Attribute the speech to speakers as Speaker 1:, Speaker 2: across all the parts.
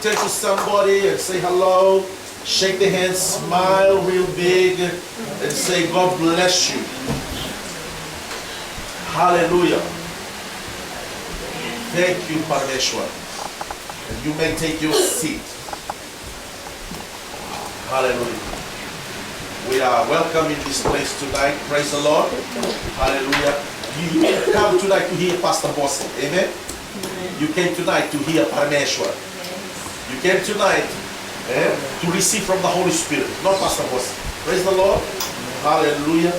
Speaker 1: turn to somebody and say hello, shake the hand, smile real big, and say, God bless you. Hallelujah. Thank you, Parmeshwar. And you may take your seat. Hallelujah. We are welcome in this place tonight. Praise the Lord. Hallelujah. You come tonight to hear Pastor Bosse. Amen. You came tonight to hear Parmeshwar. You came tonight to receive from the Holy Spirit, not Pastor Bosse. Praise the Lord. Hallelujah.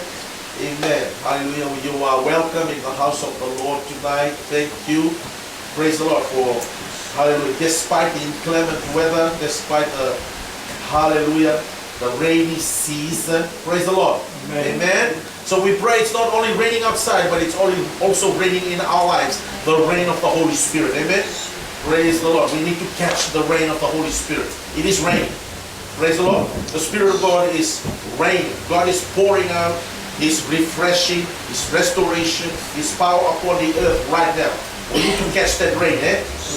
Speaker 1: Amen. Hallelujah. You are welcome in the house of the Lord tonight. Thank you. Praise the Lord for, hallelujah, despite the inclement weather, despite the, hallelujah, the rainy season. Praise the Lord. Amen. Amen. So we pray it's not only raining outside, but it's also raining in our lives, the rain of the Holy Spirit. Amen. Praise the Lord. We need to catch the rain of the Holy Spirit. It is raining. Praise the Lord. The Spirit of God is raining. God is pouring out His refreshing, His restoration, His power upon the earth right now. We need to catch that rain.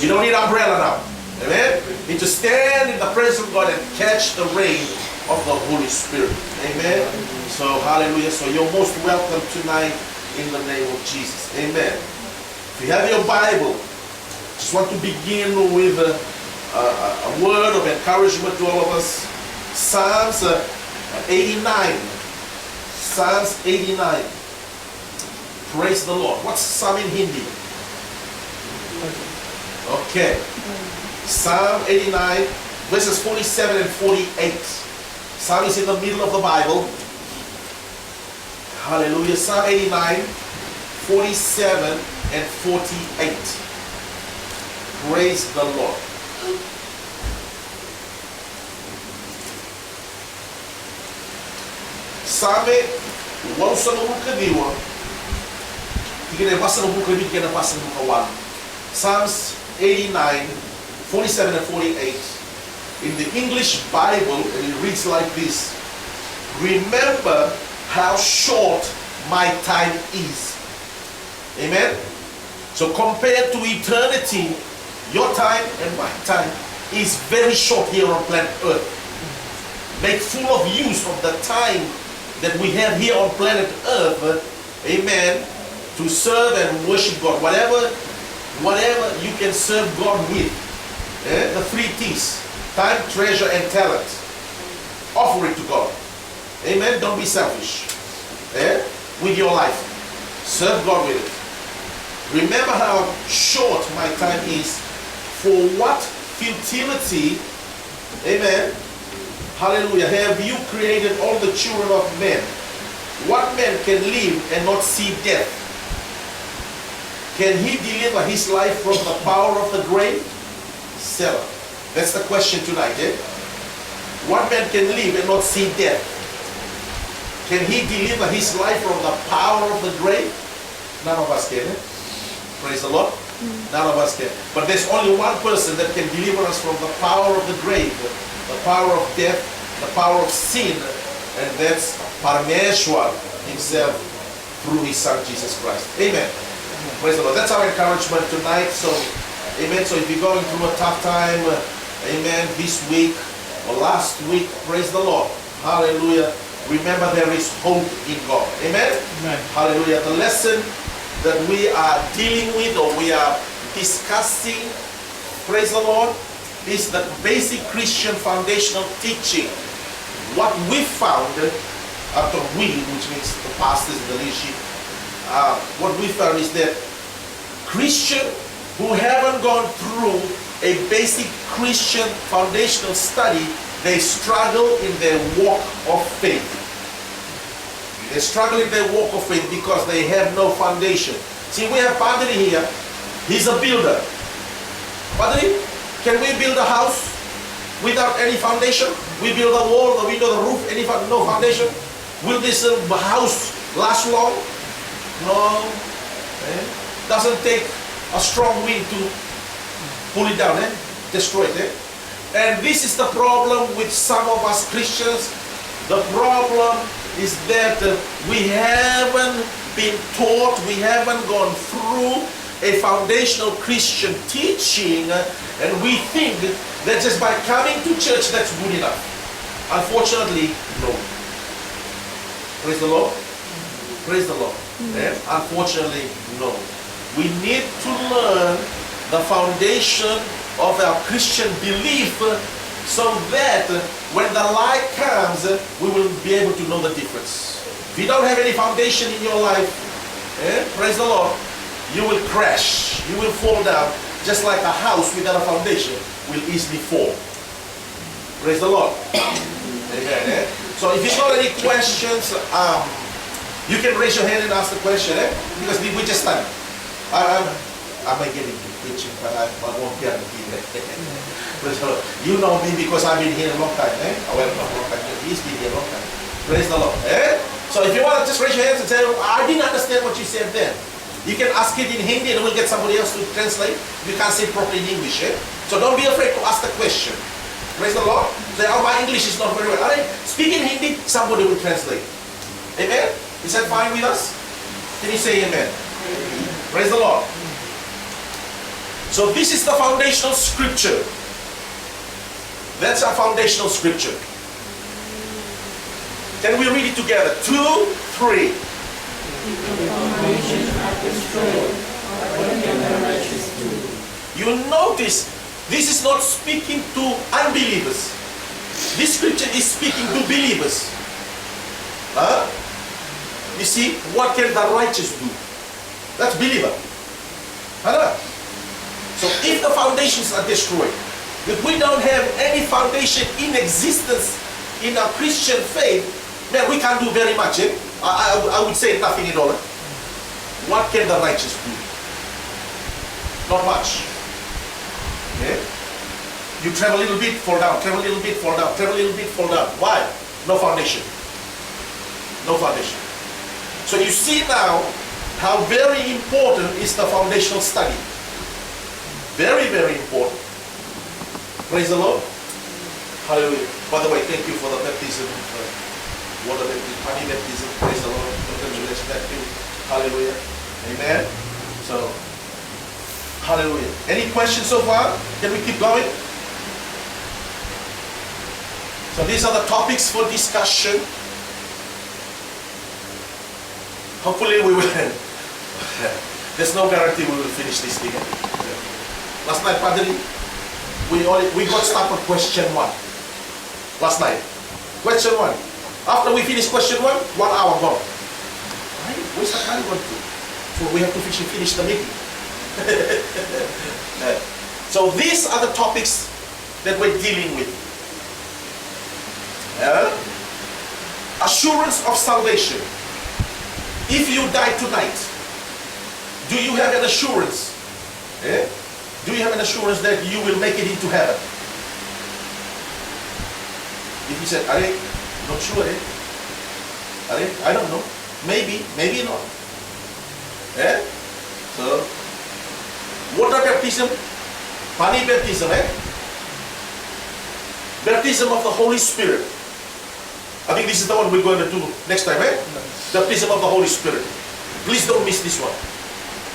Speaker 1: You don't need umbrella now. Amen. You need to stand in the presence of God and catch the rain of the Holy Spirit. Amen. So hallelujah. So you're most welcome tonight in the name of Jesus. Amen. If you have your Bible, just want to begin with a word of encouragement to all of us. Psalms 89. Psalms 89. Praise the Lord. What's Psalm in Hindi? Okay. Psalm 89, verses 47 and 48. Psalm is in the middle of the Bible. Hallelujah. Psalm 89, 47 and 48. Praise the Lord. Sabe, wausa no buka diwa. Tigre pasa no buka bit kena pasa no buka wan. Psalms 89, 47 and 48. In the English Bible, and it reads like this. Remember how short my time is. Amen? So compared to eternity, your time and my time is very short here on planet Earth. Make full of use of the time that we have here on planet Earth, amen, to serve and worship God. Whatever you can serve God with, the 3 T's, time, treasure, and talent. Offer it to God. Amen. Don't be selfish. With your life. Serve God with it. Remember how short my time is. For what futility, amen, hallelujah, have you created all the children of men? What man can live and not see death? Can he deliver his life from the power of the grave? Selah. That's the question tonight. What man can live and not see death? Can he deliver his life from the power of the grave? None of us can. Praise the Lord. None of us can. But there's only one person that can deliver us from the power of the grave, the power of death, the power of sin, and that's Parmeshwar himself through his son Jesus Christ. Amen. Praise the Lord. That's our encouragement tonight. So, amen. So if you're going through a tough time, amen, this week or last week, praise the Lord. Hallelujah. Remember there is hope in God. Amen. Amen. Hallelujah. The lesson that we are dealing with or we are discussing, praise the Lord, is the basic Christian foundational teaching. What we found after which means the pastors and the leadership, what we found is that Christians who haven't gone through a basic Christian foundational study, they struggle in their walk of faith. They struggle in their walk of faith because they have no foundation. See, we have Padre here. He's a builder. Padre, can we build a house without any foundation? We build a wall, the window, the roof, no foundation? Will this house last long? No. Doesn't take a strong wind to pull it down, destroy it. And this is the problem with some of us Christians. The problem is that we haven't been taught, we haven't gone through a foundational Christian teaching, and we think that just by coming to church that's good enough. Unfortunately, no. Praise the Lord. Praise the Lord. Unfortunately, no. We need to learn the foundation of our Christian belief so that when the light comes, we will be able to know the difference. If you don't have any foundation in your life, praise the Lord, you will crash. You will fall down. Just like a house without a foundation will easily fall. Praise the Lord. Amen. So if you've got any questions, you can raise your hand and ask the question, because we just studied. I might get into preaching, but I won't guarantee that. You know me because I've been here a long time. Well, not a long time. He's been here a long time. Praise the Lord. So if you want to just raise your hands and say, I didn't understand what you said then. You can ask it in Hindi and we'll get somebody else to translate. You can't say it properly in English. So don't be afraid to ask the question. Praise the Lord. Say, oh, my English is not very well. Alright, speak in Hindi, somebody will translate. Amen? Is that fine with us? Can you say amen? Praise the Lord. So this is the foundational scripture. That's our foundational scripture. Can we read it together? 2, 3. You notice this is not speaking to unbelievers. This scripture is speaking to believers. You see, what can the righteous do? That's believer. So if the foundations are destroyed, if we don't have any foundation in existence in our Christian faith, man, we can't do very much. I would say nothing at all. What can the righteous do? Not much. You travel a little bit, fall down, travel a little bit, fall down, travel a little bit, fall down. Why? No foundation. No foundation. So you see now how very important is the foundational study. Very, very important. Praise the Lord. Hallelujah. By the way, thank you for the baptism, water baptism, honey baptism. Praise the Lord. Congratulations. Thank you. Hallelujah. Amen. So, hallelujah. Any questions so far? Can we keep going? So these are the topics for discussion. Hopefully we will. There's no guarantee we will finish this thing. Last night, Padre, we got stuck on question 1. Last night. Question 1. After we finish question 1, 1 hour gone. Where's the time going to? So we have to finish the meeting. So these are the topics that we're dealing with. Assurance of salvation. If you die tonight, do you have an assurance? Do you have an assurance that you will make it into heaven? If you said, "Are not sure, I don't know. Maybe, maybe not." So, water baptism, pani baptism, baptism of the Holy Spirit. I think this is the one we're going to do next time, Baptism of the Holy Spirit. Please don't miss this one.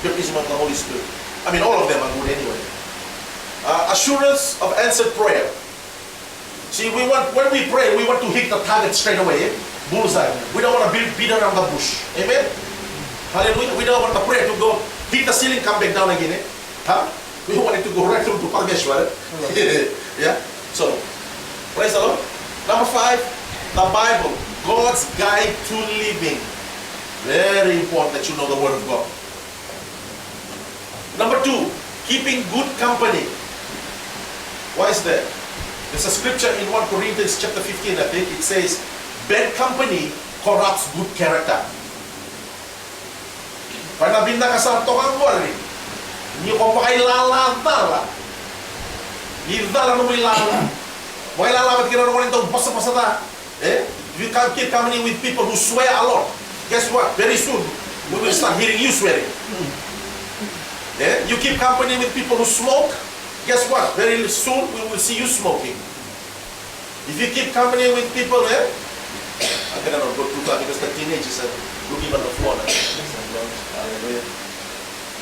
Speaker 1: Baptism of the Holy Spirit. I mean, all of them are good anyway. Assurance of answered prayer. See, when we pray, we want to hit the target straight away. Bullseye. We don't want to beat around the bush. Amen? Hallelujah. We don't want the prayer to go hit the ceiling, come back down again. We want it to go right through to Parmeshwar. Yeah? So, praise the Lord. Number 5, the Bible. God's guide to living. Very important that you know the Word of God. Number 2, keeping good company. Why is that? There's a scripture in 1 Corinthians chapter 15, I think. It says, bad company corrupts good character. Pag nabinda ka sa tokang wari, hindi ko makailalala. Lidala no may lala. Makilalamat ka na naman itong basa-basa na. If you can't keep company with people who swear a lot, guess what? Very soon, we will start hearing you swearing. You keep company with people who smoke, guess what? Very soon, we will see you smoking. If you keep company with people, I cannot go too far because the teenagers are looking on the floor.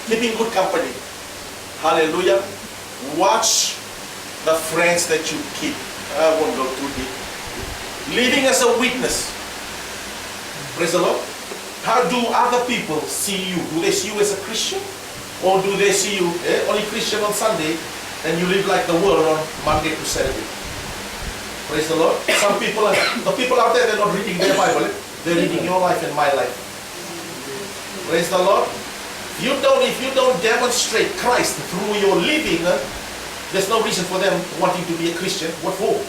Speaker 1: Keeping good company. Hallelujah. Watch the friends that you keep. I won't go too deep. Living as a witness. Praise the Lord. How do other people see you? Do they see you as a Christian? Or do they see you only Christian on Sunday and you live like the world on Monday to Saturday? Praise the Lord. Some people, the people out there, they're not reading their Bible. They're reading your life and my life. Praise the Lord. If you don't demonstrate Christ through your living, there's no reason for them wanting to be a Christian. What for?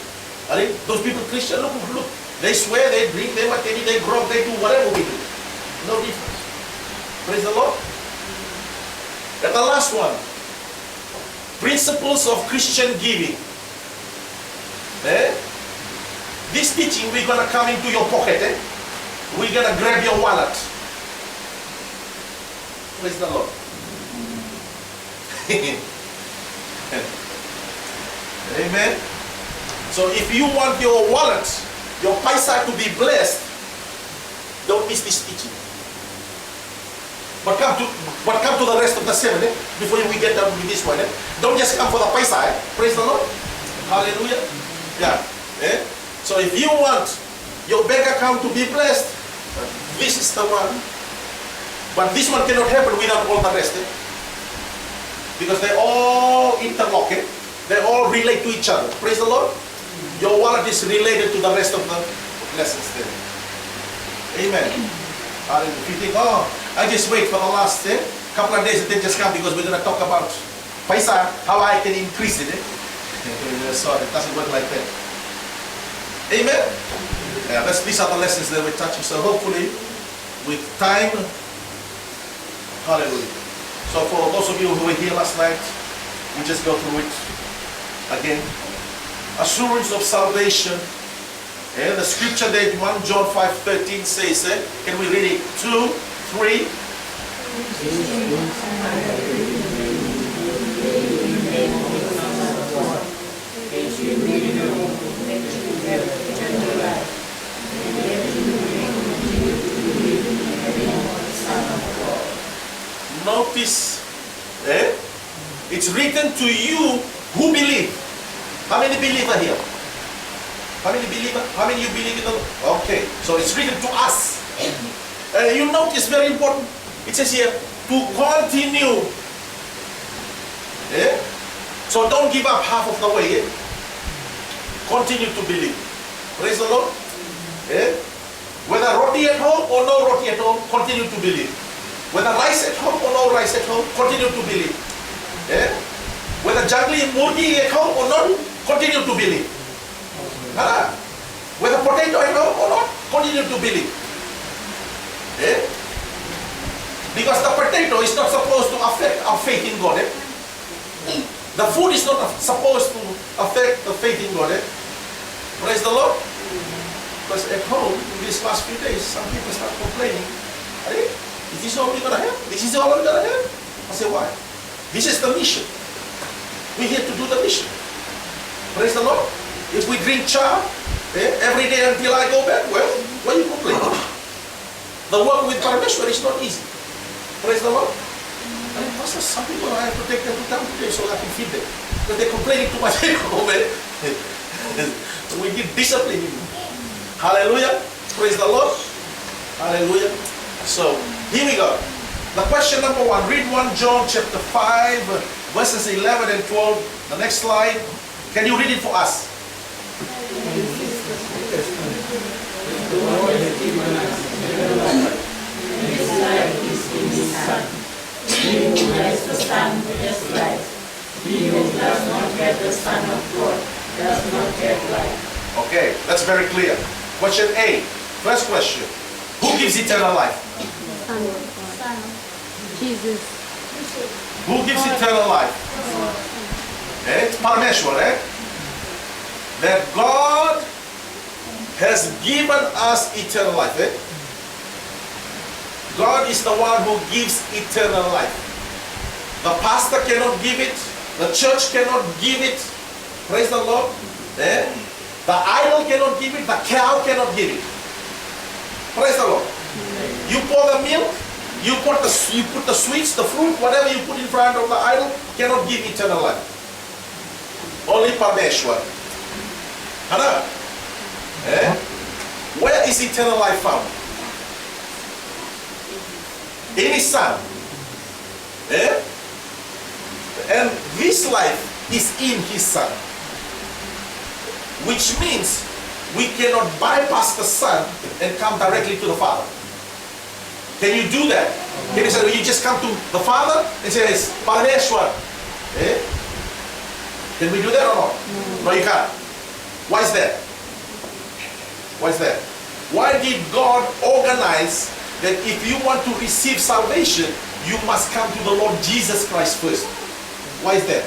Speaker 1: Are they, those people Christian? Look. They swear, they drink, they martini, they grog, they do whatever we do. No difference. Praise the Lord. And the last one. Principles of Christian giving. This teaching, we're going to come into your pocket. We're going to grab your wallet. Praise the Lord. Amen. So if you want your wallet, your paisa to be blessed, don't miss this teaching. But come to the rest of the 7 before we get down with this one. Don't just come for the paisa. Praise the Lord. Hallelujah. Yeah. So if you want your bank account to be blessed, this is the one. But this one cannot happen without all the rest. Because they all interlock. They all relate to each other. Praise the Lord. Your wallet is related to the rest of the lessons there. Amen. If you think, oh, I just wait for the last couple of days and then just come because we're going to talk about paisa, how I can increase it. Sorry, it doesn't work like that. Amen. Yeah, these are the lessons that we're touching. So hopefully, with time, hallelujah. So for those of you who were here last night, we just go through it again. Assurance of salvation. And the scripture that 1 John 5:13 says, can we read it? 2, 3. Notice, it's written to you who believe. How many believer here? How many believer? How many you believe in the Lord? Okay, so it's written to us. You notice very important. It says here to continue. So don't give up half of the way. Continue to believe. Praise the Lord. Whether roti at home or no roti at home, continue to believe. Whether rice at home or no rice at home, continue to believe. Whether juggling murgi at home or not, continue to believe. Whether potato at home or not, continue to believe. Because the potato is not supposed to affect our faith in God. The food is not supposed to affect the faith in God. Praise the Lord. Because at home, in these last few days, some people start complaining. Is this all we're going to have? This is all we're going to have? I say, why? This is the mission. We're here to do the mission. Praise the Lord. If we drink cha every day until I go back, well, why are you complaining? The work with Parameshwar is not easy. Praise the Lord. And Pastor, some people I have to take them to town today so I can feed them. Because they're complaining too much at home. So we need discipline. Hallelujah. Praise the Lord. Hallelujah. So, here we go. The question number 1. Read 1 John chapter 5, verses 11 and 12. The next slide. Can you read it for us?
Speaker 2: He who has the Son has life. He who does not have the Son of God does not have life.
Speaker 1: Okay, that's very clear. Question A. First question. Who gives eternal life?
Speaker 3: Son of God. Jesus.
Speaker 1: Who gives eternal life? It's Parameshwar, That God has given us eternal life, God is the one who gives eternal life. The pastor cannot give it. The church cannot give it. Praise the Lord. The idol cannot give it. The cow cannot give it. Praise the Lord. You pour the milk, You put the sweets, the fruit, whatever you put in front of the idol cannot give eternal life. Only Parmeshwar. Hana? Eh? Where is eternal life found? In His Son. Eh? And this life is in His Son. Which means we cannot bypass the Son and come directly to the Father. Can you do that? Can you say, you just come to the Father and say, it's Parmeshwar? Eh? Can we do that or not? No, you can't. Why is that? Why is that? Why did God organize that if you want to receive salvation, you must come to the Lord Jesus Christ first? Why is that?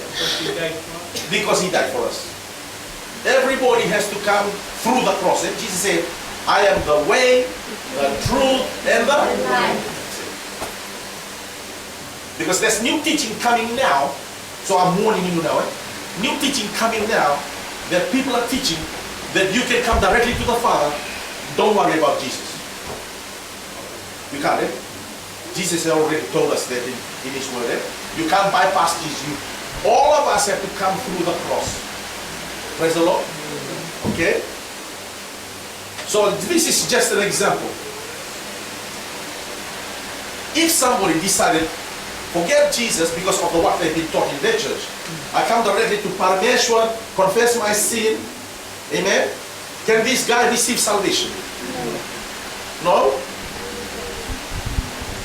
Speaker 1: Because He died for us. Everybody has to come through the cross. And Jesus said, I am the way, the truth, and the life. Because there's new teaching coming now. So I'm warning you now. New teaching coming now that people are teaching that you can come directly to the Father. Don't worry about Jesus. You can't. Jesus has already told us that in His word. You can't bypass Jesus. All of us have to come through the cross. Praise the Lord. Okay? So this is just an example. If somebody decided, forget Jesus because of what they've been taught in their church, I come directly to Parmeshwar, confess my sin, amen? Can this guy receive salvation? No?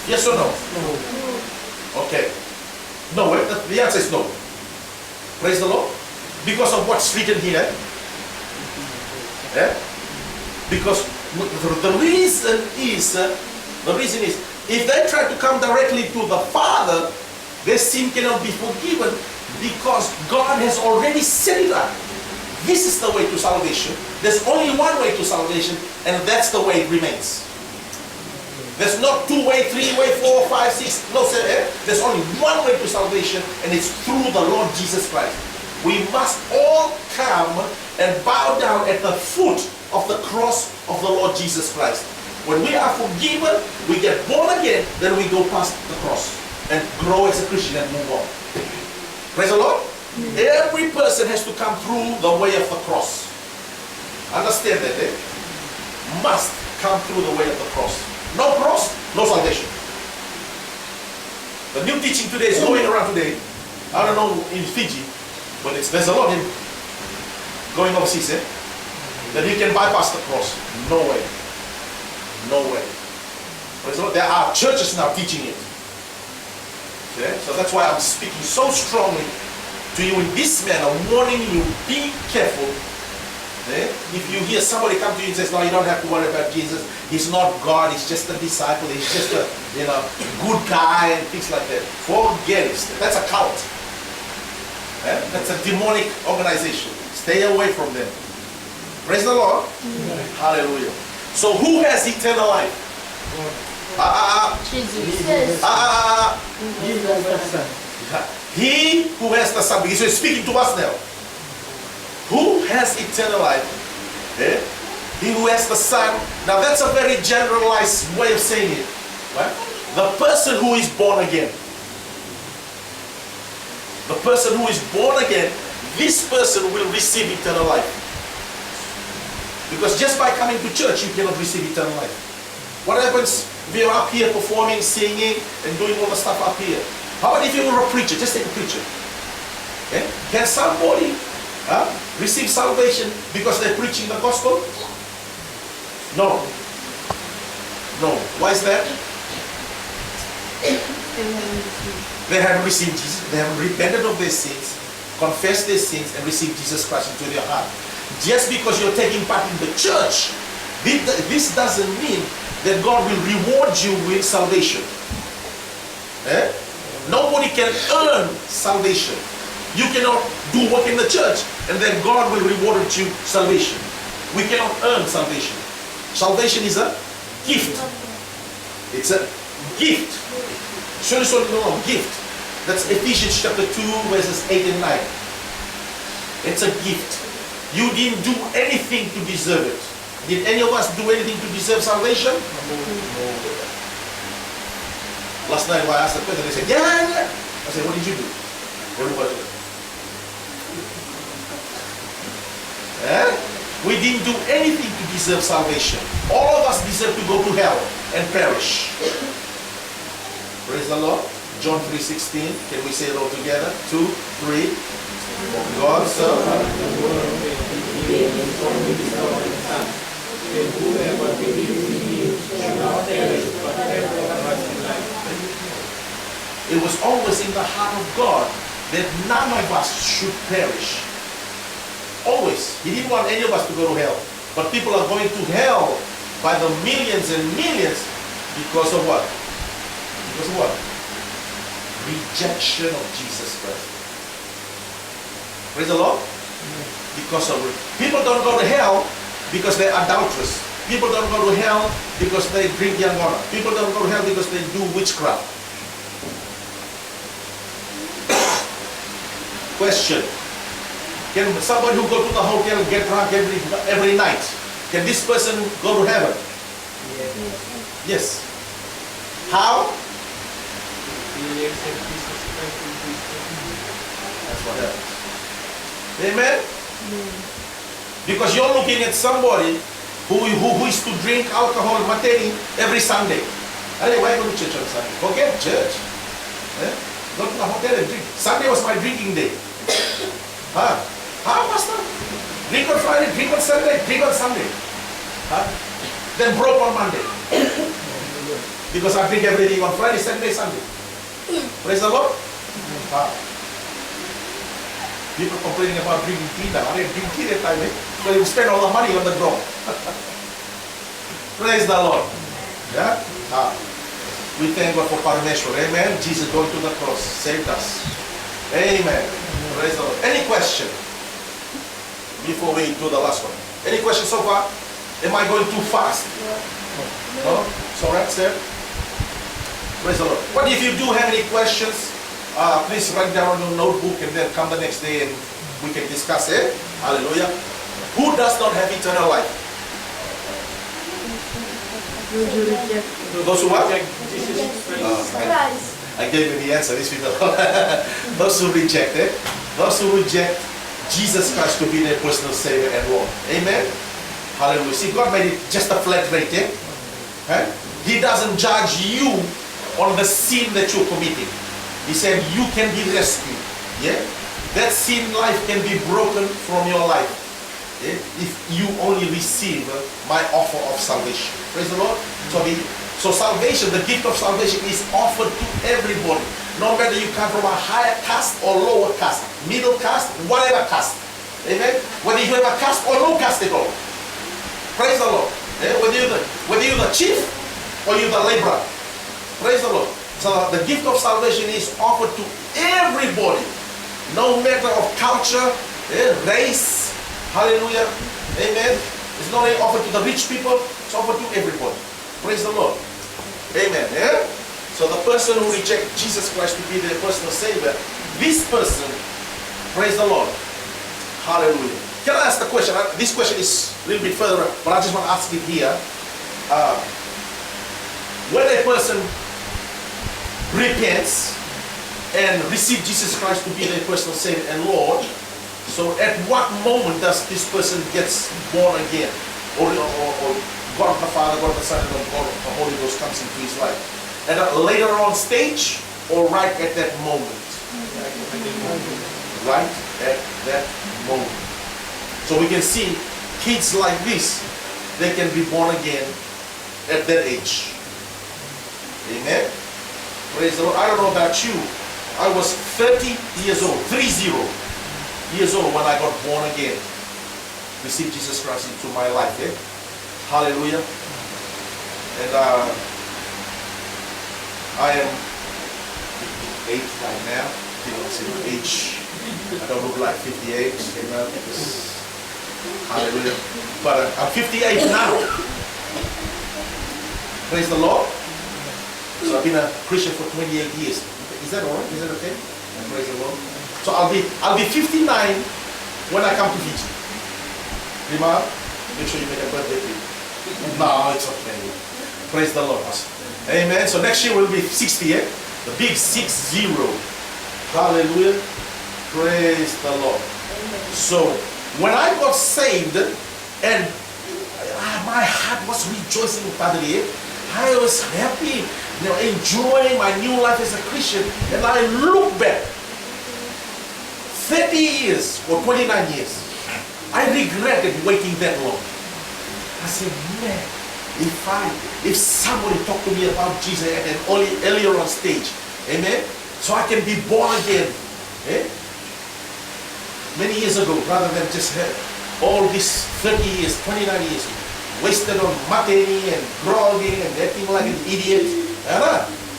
Speaker 1: Yes or no? No. Okay. No, the answer is no. Praise the Lord. Because of what's written here. Yeah? Because the reason is, if they try to come directly to the Father, their sin cannot be forgiven because God has already set it up. This is the way to salvation. There's only one way to salvation, and that's the way it remains. There's not 2 way, 3 way, 4, 5, 6. No, sir. There's only one way to salvation, and it's through the Lord Jesus Christ. We must all come and bow down at the foot of the cross of the Lord Jesus Christ. When we are forgiven, we get born again, then we go past the cross and grow as a Christian and move on. Praise the Lord. Every person has to come through the way of the cross. Understand that, eh? Must come through the way of the cross. No cross, no salvation. The new teaching today is going around today. I don't know in Fiji, but there's a lot in going overseas, eh? That you can bypass the cross. No way. No way. Praise the Lord. There are churches now teaching it. Okay? So that's why I'm speaking so strongly to you in this manner, warning you, be careful. Okay? If you hear somebody come to you and says, no, you don't have to worry about Jesus. He's not God. He's just a disciple. He's just a good guy and things like that. Forget it. That's a cult. Okay? That's a demonic organization. Stay away from them. Praise the Lord. Hallelujah. So who has eternal life?
Speaker 3: Jesus.
Speaker 1: He who has the Son. Because he's speaking to us now. Who has eternal life? Eh? He who has the Son. Now that's a very generalized way of saying it. Right? The person who is born again. The person who is born again, this person will receive eternal life. Because just by coming to church, you cannot receive eternal life. What happens if you're up here performing, singing, and doing all the stuff up here? How about if you were a preacher? Just take a preacher. Okay? Can somebody receive salvation because they're preaching the gospel? No. No. Why is that? They haven't received Jesus. They haven't repented of their sins, confessed their sins, and received Jesus Christ into their heart. Just because you're taking part in the church, this doesn't mean that God will reward you with salvation. Eh? Nobody can earn salvation. You cannot do work in the church and then God will reward you salvation. We cannot earn salvation. Salvation is a gift. It's a gift. Gift. That's Ephesians chapter 2 verses 8 and 9. It's a gift. You didn't do anything to deserve it. Did any of us do anything to deserve salvation? No. Last night when I asked the question, they said, yeah. I said, what did you do? Everybody. Eh? We didn't do anything to deserve salvation. All of us deserve to go to hell and perish. Praise the Lord. John 3:16. Can we say it all together? 2, 3. God so loved the world that he gave his only begotten Son, that whoever believes in him shall not perish but have everlasting life. It was always in the heart of God that none of us should perish. Always. He didn't want any of us to go to hell. But people are going to hell by the millions and millions because of what? Because of what? Rejection of Jesus Christ. Praise the Lord. Because of it. People don't go to hell because they're adulterous. People don't go to hell because they drink yangona. People don't go to hell because they do witchcraft. Question. Can somebody who go to the hotel get drunk every night? Can this person go to heaven? Yes. How? That's what happens. Amen? Because you're looking at somebody who is to drink alcohol, martini, every Sunday. Hey, why go to church on Sunday? Forget church. Eh? Go to the hotel and drink. Sunday was my drinking day. Huh? Huh, Pastor? Drink on Friday, drink on Saturday, drink on Sunday. Huh? Then broke on Monday. Because I drink everything on Friday, Saturday, Sunday. Praise the Lord. Huh? People complaining about drinking tea now. I didn't drink tea that time, because you spend all the money on the ground. Praise the Lord. Yeah? We thank God for Parameshwar. Amen. Jesus going to the cross saved us. Amen. Praise the Lord. Any question before we do the last one? Any question so far? Am I going too fast? No? It's alright, sir? Praise the Lord. But if you do have any questions, please write down on your notebook and then come the next day and we can discuss it. Hallelujah. Who does not have eternal life? Those who what? I gave you the answer. These people. Those who reject it. Those who reject Jesus Christ to be their personal Savior and Lord. Amen. Hallelujah. See, God made it just a flat rate. Eh? Right? He doesn't judge you on the sin that you're committing. He said you can be rescued. Yeah? That sin life can be broken from your life. Yeah? If you only receive my offer of salvation. Praise the Lord. So salvation, the gift of salvation is offered to everybody. No matter you come from a higher caste or lower caste, middle caste, whatever caste. Amen? Whether you have a caste or no caste at all. Praise the Lord. Yeah? Whether you're the chief or you're the laborer. Praise the Lord. So the gift of salvation is offered to everybody. No matter of culture, race. Hallelujah. Amen. It's not only offered to the rich people, it's offered to everybody. Praise the Lord. Amen. Yeah? So the person who rejects Jesus Christ to be their personal Savior, this person, praise the Lord. Hallelujah. Can I ask the question? This question is a little bit further, but I just want to ask it here. When a person repents and receives Jesus Christ to be their personal Savior and Lord, so at what moment does this person gets born again? Or God the Father, God the Son, and God the Holy Ghost comes into his life? At a later on stage or right at that moment? Right at that moment. So we can see kids like this, they can be born again at that age. Amen. Praise the Lord. I don't know about you. I was 30 years old, 30 years old when I got born again. Received Jesus Christ into my life. Eh? Hallelujah. And I am 58 right now. You know, see my age. I don't look like 58. Amen. Hallelujah. But I'm 58 now. Praise the Lord. So I've been a Christian for 28 years. Is that all right? Is that okay? Praise the Lord. So I'll be 59 when I come to Fiji. Rima, make sure you make a birthday for you. No, it's okay. Praise the Lord. Amen. So next year will be 60, eh? The big 60. Hallelujah. Praise the Lord. So when I got saved and my heart was rejoicing, Padre, I was happy, enjoying my new life as a Christian. And I look back 30 years or 29 years. I regretted waiting that long. I said, man, if somebody talked to me about Jesus at an earlier on stage, amen, so I can be born again, eh? Many years ago, rather than just all these 30 years, 29 years, wasted on martini and groggy and acting like an idiot.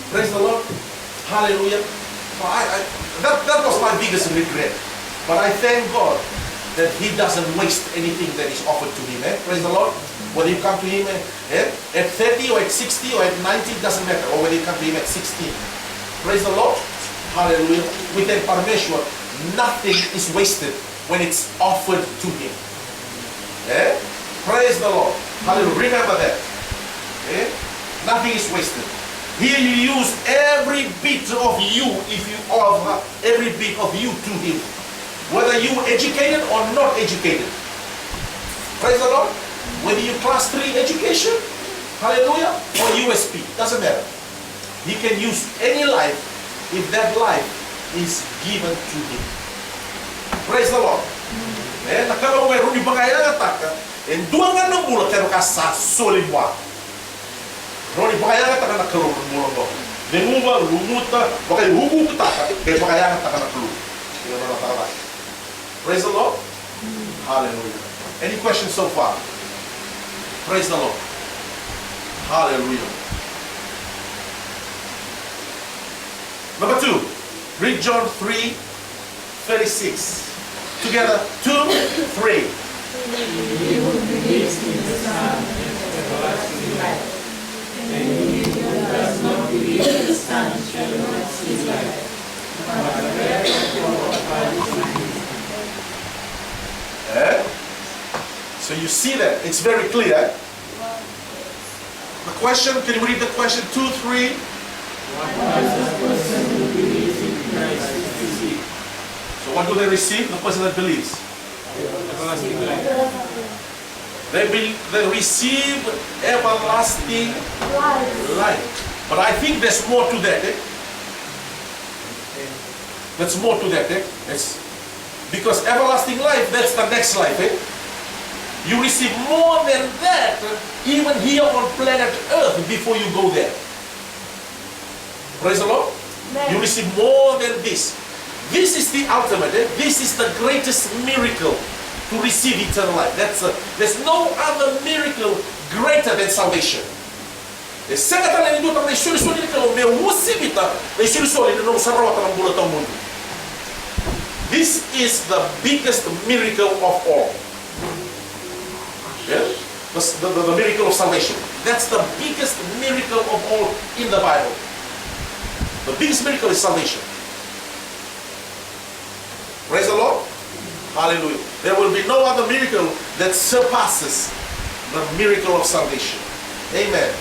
Speaker 1: Praise the Lord. Hallelujah. So that was my biggest regret. But I thank God that He doesn't waste anything that is offered to Him. Eh? Praise the Lord. Whether you come to Him at 30 or at 60 or at 90, doesn't matter. Or whether you come to Him at 16. Praise the Lord. Hallelujah. Within Parameshwar, nothing is wasted when it's offered to Him. Eh? Praise the Lord. Hallelujah. Remember that. Eh? Nothing is wasted. Here you use every bit of you, if you offer every bit of you to Him. Whether you educated or not educated. Praise the Lord. Whether you class 3 education, hallelujah, or USP, doesn't matter. He can use any life if that life is given to Him. Praise the Lord. Eh, nakalo may runi bagay na taka, en duangan ng bulan kaya kasa solimwa. Runi bagay na taka nakalo ng bulan mo. Denguba lumuta, bagay hugu taka, kaya bagay na taka nakalo. Praise the Lord. Hallelujah. Any questions so far? Praise the Lord. Hallelujah. Number 2, read John 3:36. Together, 2, 3.
Speaker 2: He who believes in the Son has everlasting life, and he who does not believe in the Son shall not see life, but the wrath of God abides in him.
Speaker 1: So you see that, it's very clear. The question, can you read the question 2, 3?
Speaker 2: What does the person who believes in Christ receive?
Speaker 1: So what do they receive? The person that believes.
Speaker 2: Everlasting life.
Speaker 1: They receive everlasting life. But I think there's more to that. Eh? There's more to that. Eh? Because everlasting life, that's the next life. Eh? You receive more than that, even here on planet Earth, before you go there. Praise the Lord. You receive more than this. This is the ultimate. Eh? This is the greatest miracle to receive eternal life. There's no other miracle greater than salvation. This is the biggest miracle of all. Yeah? The miracle of salvation. That's the biggest miracle of all in the Bible. The biggest miracle is salvation. Praise the Lord. Hallelujah. There will be no other miracle that surpasses the miracle of salvation. Amen.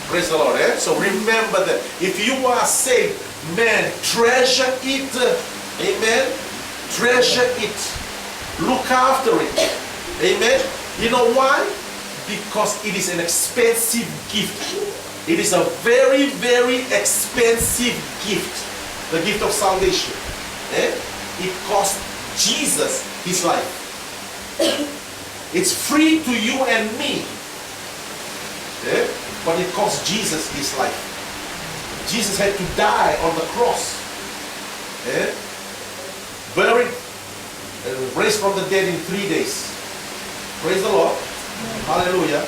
Speaker 1: Praise the Lord. Eh? So remember that if you are saved, man, treasure it. Amen. Treasure it. Look after it. Amen. You know why? Because it is an expensive gift. It is a very, very expensive gift. The gift of salvation. Eh? It cost Jesus His life. It's free to you and me. Eh? But it cost Jesus His life. Jesus had to die on the cross. Eh? Buried and raised from the dead in 3 days. Praise the Lord. Hallelujah.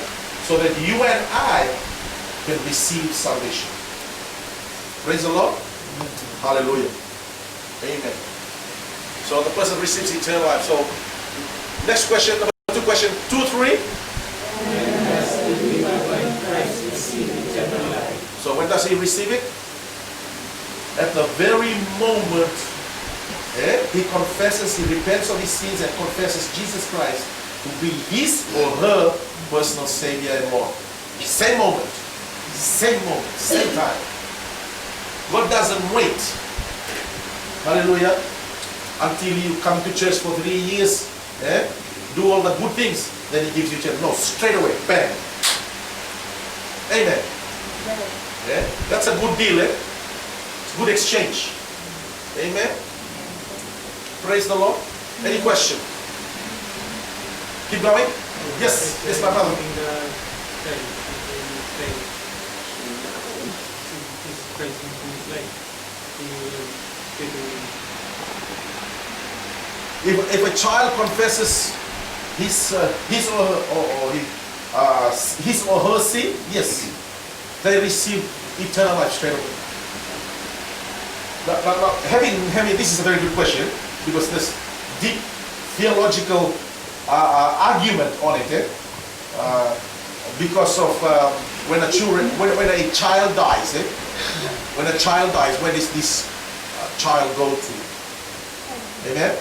Speaker 1: So that you and I can receive salvation. Praise the Lord. Hallelujah. Amen. So the person receives eternal life. So next question, number 2 question, 2, 3. So when does he receive it? At the very moment he confesses, he repents of his sins and confesses Jesus Christ to be his or her personal Savior and Lord. Same moment. Same moment, same time. God doesn't wait. Hallelujah. Until you come to church for 3 years, do all the good things, then he gives you chance. No, straight away, bang. Amen. Yeah? That's a good deal, eh? It's a good exchange. Amen. Praise the Lord. Any question? Keep going. Yes, yes, my brother. If a child confesses his or her sin, yes, they receive eternal life straight away. Now, having this is a very good question, because there's deep theological argument on it. Because of when a child dies, when a child dies, where does this child go to? Amen.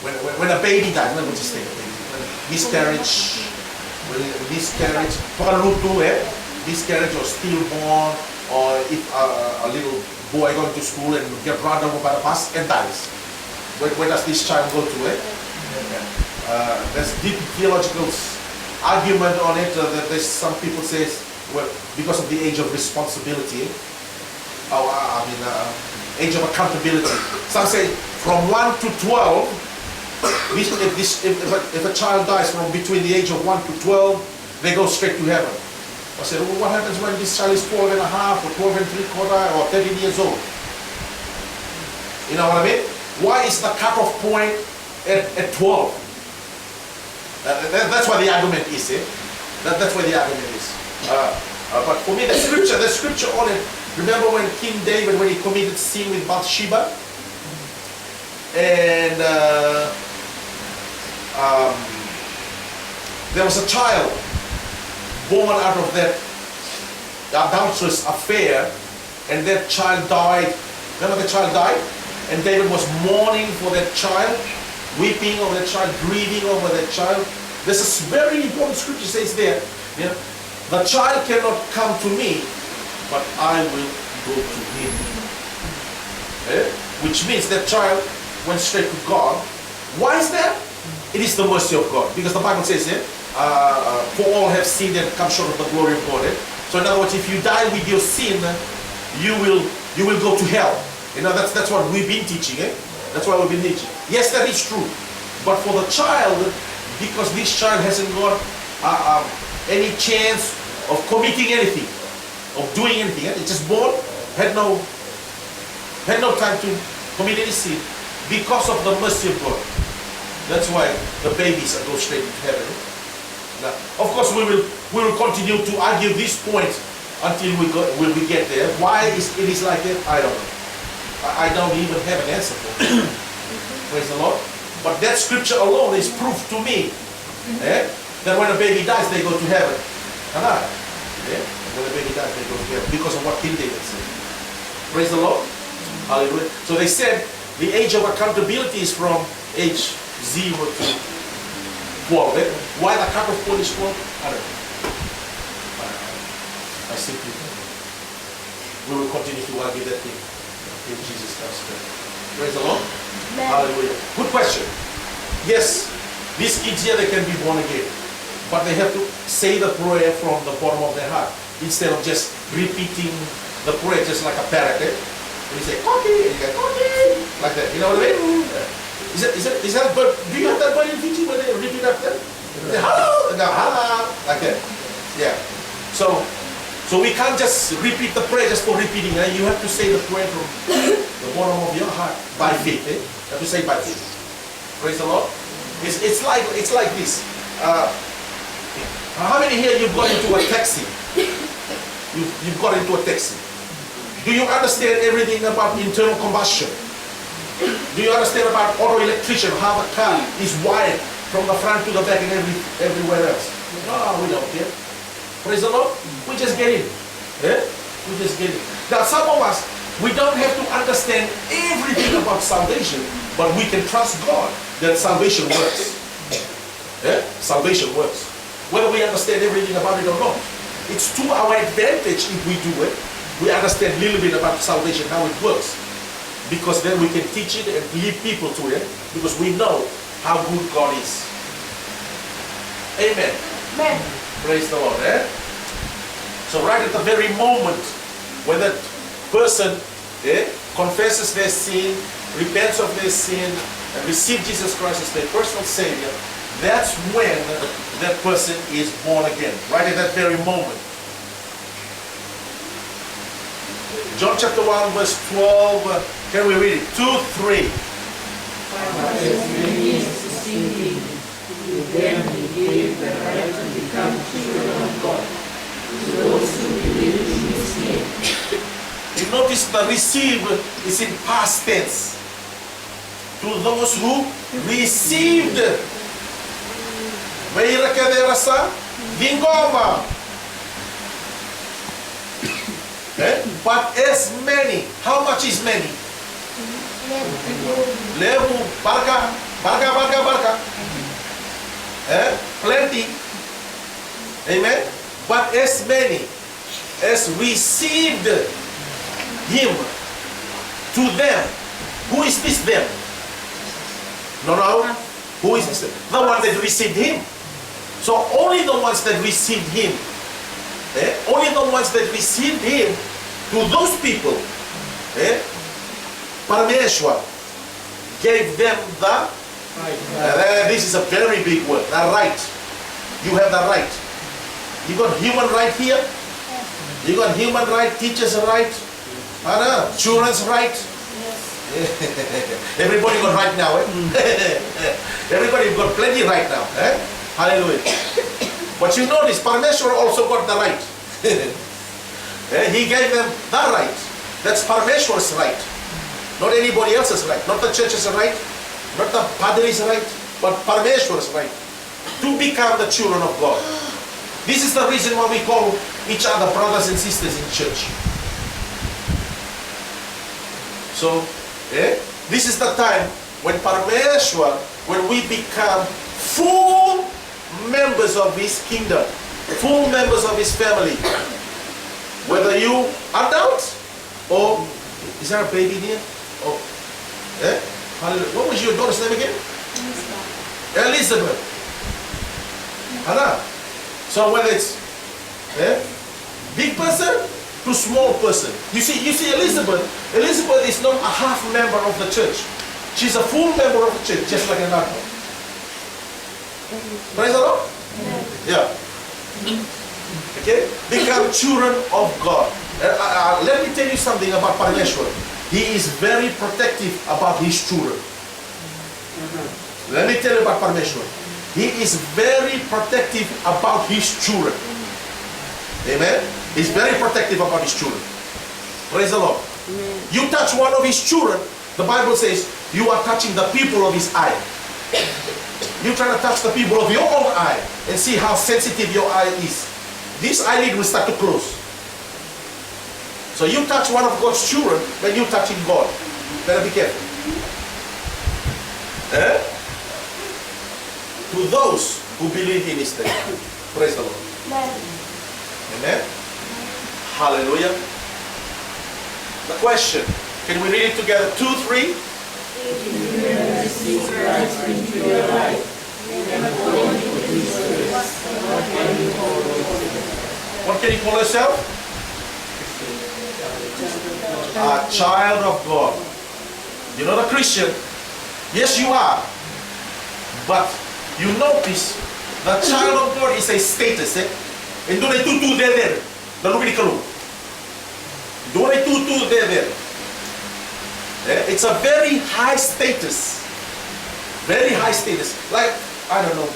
Speaker 1: When a baby dies, let me just take a baby. Miscarriage, miscarriage or stillborn, or if a little boy going to school and get run over by the bus and dies. Where does this child go to? There's deep theological argument on it. That there's some people say, well, because of the age of responsibility, age of accountability. Some say from 1 to 12. If a child dies from between the age of 1 to 12, they go straight to heaven. I said, well, what happens when this child is 12 and a half or 12 and 3/4 or 13 years old? You know what I mean? Why is the cutoff point at 12? That's why the argument is. That's why the argument is. But for me, the scripture on it. Remember when King David, when he committed sin with Bathsheba, and there was a child born out of that adulterous affair, and that child died. Remember, the child died, and David was mourning for that child, weeping over that child, grieving over that child. This is very important scripture says there, the child cannot come to me, but I will go to him. Which means that child went straight to God. Why is that? It is the mercy of God. Because the Bible says, for all have sinned and come short of the glory of God. So in other words, if you die with your sin, you will go to hell. That's what we've been teaching. That's what we've been teaching. Yes, that is true. But for the child, because this child hasn't got any chance of committing anything, of doing anything, it's just born, had no time to commit any sin, because of the mercy of God. That's why the babies go straight to heaven. Now, of course, we will continue to argue this point until we get there. Why it is like that, I don't know. I don't even have an answer for it. Praise the Lord. But that scripture alone is proof to me that when a baby dies, they go to heaven. When a baby dies, they go to heaven because of what King David said. Praise the Lord. Hallelujah. So they said the age of accountability is from age 0 to 12. Why the cutoff point is 12? I don't know. I simply don't know. We will continue to argue that thing in Jesus Christ. Praise the Lord.
Speaker 3: Amen.
Speaker 1: Hallelujah. Good question. Yes, these kids here, they can be born again. But they have to say the prayer from the bottom of their heart instead of just repeating the prayer just like a parrot. You say, "Cocky," and you go, "Cocky," like that. You know what I mean? Is that bird? Do you have that bird in Fiji where they repeat after? They hello, and now hello, like that. Yeah. So we can't just repeat the prayer just for repeating. You have to say the prayer from the bottom of your heart by faith. You have to say by faith. Praise the Lord. It's like this. How many here you've got into a taxi? You've got into a taxi. Do you understand everything about internal combustion? Do you understand about auto electrician, how the car is wired from the front to the back and everywhere else? No, we don't care. Praise the Lord. We just get in. We just get in. Now some of us, we don't have to understand everything about salvation, but we can trust God that salvation works. Salvation works. Whether we understand everything about it or not. it's to our advantage if we do it. We understand a little bit about salvation, how it works. Because then we can teach it and lead people to it, because we know how good God is. Amen.
Speaker 2: Amen.
Speaker 1: Praise the Lord. So right at the very moment when that person confesses their sin, repents of their sin, and receives Jesus Christ as their personal Savior, that's when that person is born again. Right at that very moment. John chapter 1 verse 12, can we read it? 2, 3.
Speaker 2: But as many as received him, to them he gave the right to become children of God, to those who believe in his name.
Speaker 1: You notice the receive is in past tense. To those who received. Meira que derasa vingova. But as many. How much is many? Levu, barca. Plenty. Amen. But as many as received him, to them. Who is this them? No. Who is this? The one that received him. So only the ones that received him. Only the ones that received him, to those people, Parameshwar gave them the this is a very big word, the right. You have the right. You got human right here. You got human right, teachers' right, children's right. Everybody got right now. Everybody got plenty right now. Hallelujah. But you notice, Parameshwar also got the right. He gave them the right. That's Parameshwar's right. Not anybody else's right. Not the church's right. Not the Padri's right. But Parameshwar's right. To become the children of God. This is the reason why we call each other brothers and sisters in church. So, this is the time when Parameshwar, when we become full members of his kingdom, full members of his family. Whether you adult or is there a baby here? Oh, what was your daughter's name again? Elizabeth. Anna. So whether it's big person to small person. You see Elizabeth is not a half member of the church. She's a full member of the church, just like an adult. Praise the Lord? Yeah. Okay? Become children of God. Let me tell you something about Parameshwar. He is very protective about his children. Let me tell you about Parameshwar. He is very protective about his children. Amen? He's very protective about his children. Praise the Lord. Amen. You touch one of his children, the Bible says, you are touching the people of his eye. You try to touch the people of your own eye and see how sensitive your eye is. This eyelid will start to close. So you touch one of God's children, then you're touching God. Better be careful. To those who believe in his name. Praise the Lord. Amen. Hallelujah. The question, can we read it together? 2, 3.
Speaker 2: If you have received Christ into your life, then according to his grace, what can you call yourself?
Speaker 1: What can you call yourself? A child of God. You're not a Christian. Yes, you are. But you notice the child of God is a status. And do they do there? The look at the do they do there? It's a very high status. Very high status. Like, I don't know,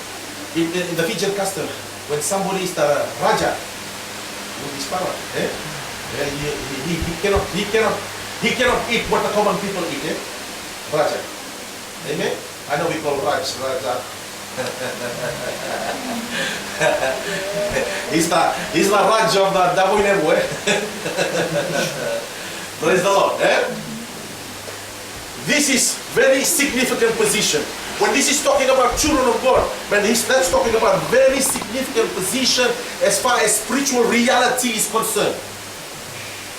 Speaker 1: in the Fijian custom, when somebody is the Raja, with his power, he cannot eat what the common people eat, Raja. Amen? I know we call Raja. he's the Raja of the Dabu Nebu, Praise the Lord. This is very significant position. When this is talking about children of God, that's talking about very significant position as far as spiritual reality is concerned.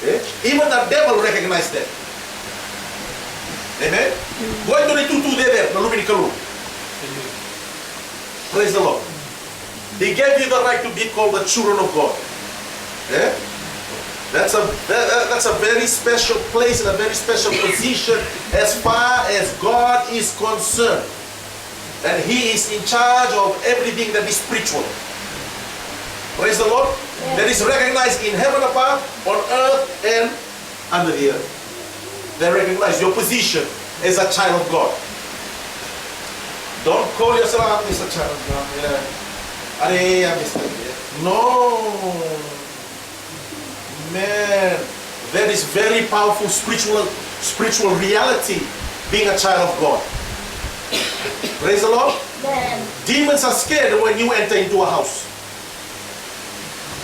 Speaker 1: Okay? Even the devil recognized that. Amen? Go into the tutu there, praise the Lord. He gave you the right to be called the children of God. Yeah? That's a very special place and a very special position as far as God is concerned. And He is in charge of everything that is spiritual. Praise the Lord.
Speaker 3: Yes.
Speaker 1: That is recognized in heaven above, on earth, and under the earth. They recognize your position as a child of God. Don't call yourself, I'm just a child of God. Yeah. No. Man, that is very powerful spiritual reality, being a child of God. Praise the Lord.
Speaker 3: Amen.
Speaker 1: Demons are scared when you enter into a house.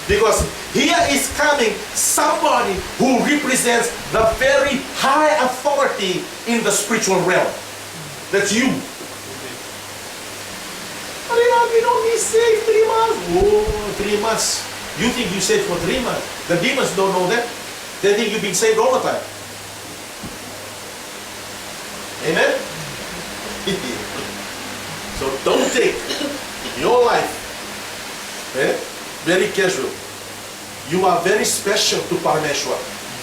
Speaker 1: Because here is coming somebody who represents the very high authority in the spiritual realm. That's you. We don't be saved 3 months. Oh, 3 months. You think you saved for 3 months. The demons don't know that. They think you've been saved all the time. Amen? So don't take your life very casual. You are very special to Parameshwar.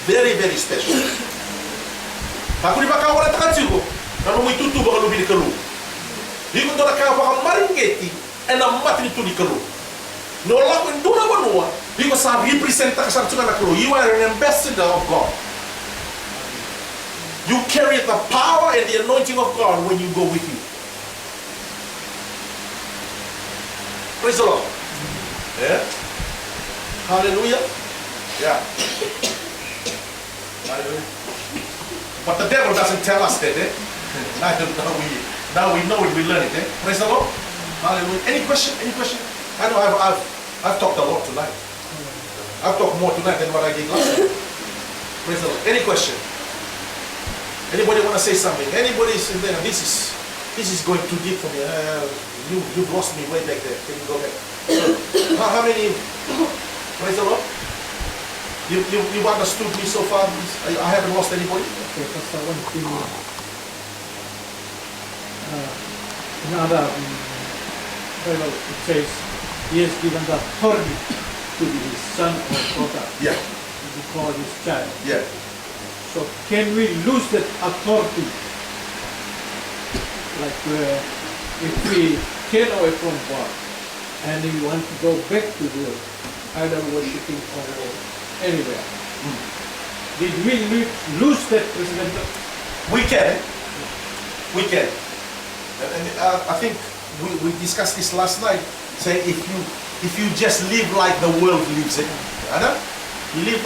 Speaker 1: Very, very special. Aku dibakar oleh takatigo. Kalau mau tutu bakal lebih dikalu. Diko tola kaya bakal maringeti. Ena mati itu dikalu. Nolak menduna banua. Diko sa represent kasar cuma dikalu. You are an ambassador of God. You carry the power and the anointing of God when you go with you. Praise the Lord. Yeah. Hallelujah. Yeah. Hallelujah. But the devil doesn't tell us that. Now we know it, we learn it. Praise the Lord. Hallelujah. Any question? Any question? I know I've talked a lot tonight. I've talked more tonight than what I did last time. Praise the Lord. Any question? Anybody want to say something? Anybody is there? This is going too deep for me. You've lost me way back there. Can you go back? So, how many? Praise the Lord. You've understood me so far. I haven't lost anybody.
Speaker 2: Okay, Pastor, one thing. In other Bible, it says He has given the authority to be His son or daughter.
Speaker 1: Yeah.
Speaker 2: To call His child.
Speaker 1: Yeah.
Speaker 2: So can we lose that authority? Like if we turn away from God and we want to go back to the idol worshipping or anywhere, did we lose that president?
Speaker 1: We can. We can. And I think we discussed this last night. Say if you just live like the world lives, you live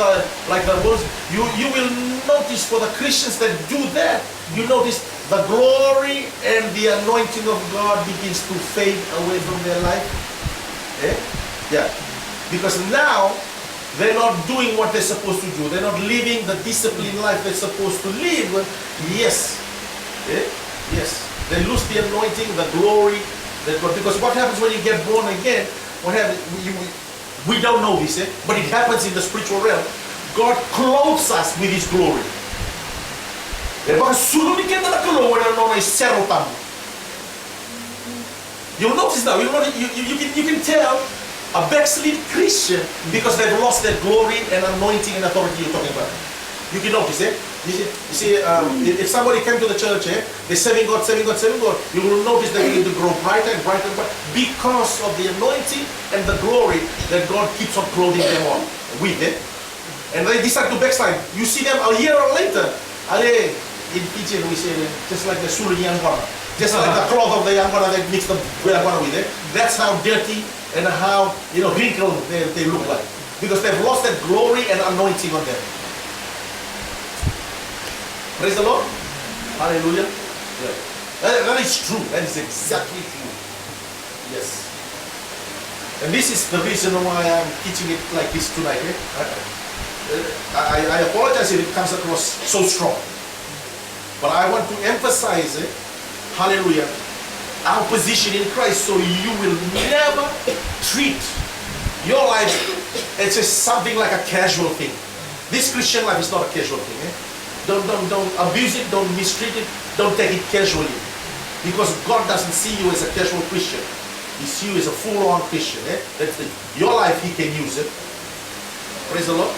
Speaker 1: like the world. You will notice for the Christians that do that, you notice the glory and the anointing of God begins to fade away from their life. Yeah. Because now they're not doing what they're supposed to do. They're not living the disciplined life they're supposed to live. Yes. Yes. They lose the anointing, the glory. Because what happens when you get born again? What happens? We don't know this, but it happens in the spiritual realm. God clothes us with His glory. You'll notice now, you can tell a backslid Christian because they've lost their glory and anointing and authority you're talking about. You can notice, You see, if somebody came to the church, they're serving God, you will notice they begin to grow brighter and brighter, but because of the anointing and the glory that God keeps on clothing them on with it. And they decide to backslide. You see them a year later, in Fijian we say, just like the suri yangwana, just like the cloth of the yangwana that mixed the yangwana with it. That's how dirty and how wrinkled they look like. Because they've lost that glory and anointing on them. Praise the Lord. Hallelujah. Yeah. That is true. That is exactly true. Yes. And this is the reason why I'm teaching it like this tonight. I apologize if it comes across so strong. But I want to emphasize it. Hallelujah. our position in Christ, so you will never treat your life as just something like a casual thing. This Christian life is not a casual thing. Eh? Don't abuse it, don't mistreat it, don't take it casually. Because God doesn't see you as a casual Christian. He sees you as a full-on Christian. Eh? Your life, He can use it. Praise the Lord.